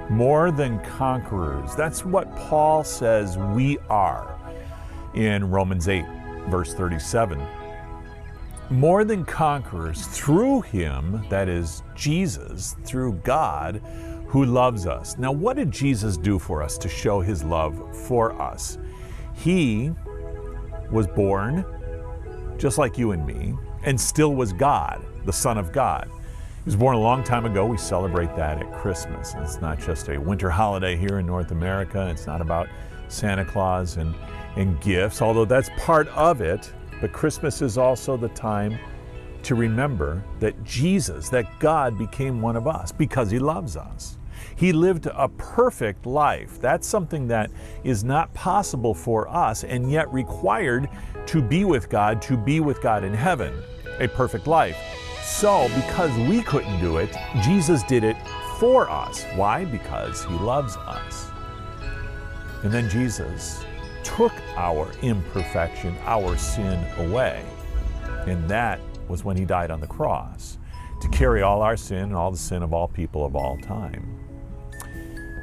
More than conquerors. That's what Paul says we are in Romans 8, verse 37. More than conquerors through him, that is Jesus, through God, who loves us. Now, what did Jesus do for us to show his love for us? He was born just like you and me, and still was God, the Son of God. He was born a long time ago. We celebrate that at Christmas. And it's not just a winter holiday here in North America. It's not about Santa Claus and gifts, although that's part of it. But Christmas is also the time to remember that Jesus, that God became one of us because he loves us. He lived a perfect life. That's something that is not possible for us and yet required to be with God in heaven, a perfect life. So because we couldn't do it, Jesus did it for us. Why? Because he loves us. And then Jesus took our imperfection, our sin away. And that was when he died on the cross, to carry all our sin and all the sin of all people of all time.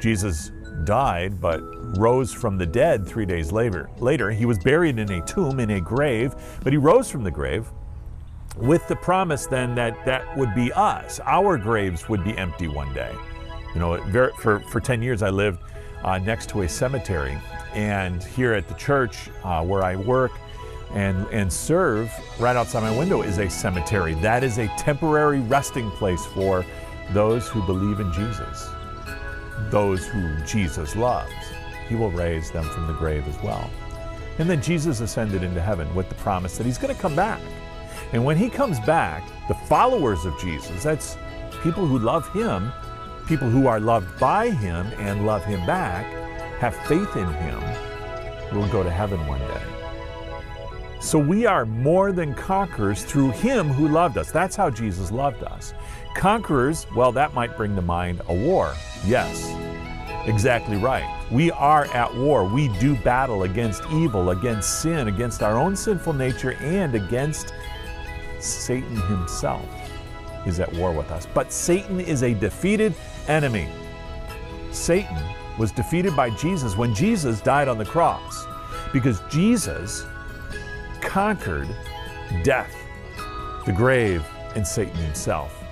Jesus died, but rose from the dead 3 days later. He was buried in a tomb, in a grave, but he rose from the grave with the promise then that would be us. Our graves would be empty one day. You know, for 10 years I lived next to a cemetery, and here at the church where I work and serve, right outside my window is a cemetery. That is a temporary resting place for those who believe in Jesus, those who Jesus loves. He will raise them from the grave as well. And then Jesus ascended into heaven with the promise that he's going to come back. And when he comes back, the followers of Jesus, that's people who love him, people who are loved by him and love him back, have faith in him, will go to heaven one day. So we are more than conquerors through him who loved us. That's how Jesus loved us. Conquerors, well, that might bring to mind a war. Yes, exactly right. We are at war. We do battle against evil, against sin, against our own sinful nature, and against Satan himself is at war with us. But Satan is a defeated enemy. Satan was defeated by Jesus when Jesus died on the cross, because Jesus conquered death, the grave, and Satan himself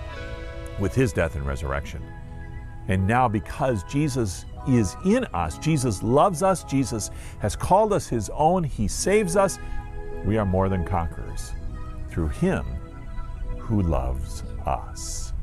with his death and resurrection. And now, because Jesus is in us, Jesus loves us, Jesus has called us his own, he saves us, we are more than conquerors through him who loves us.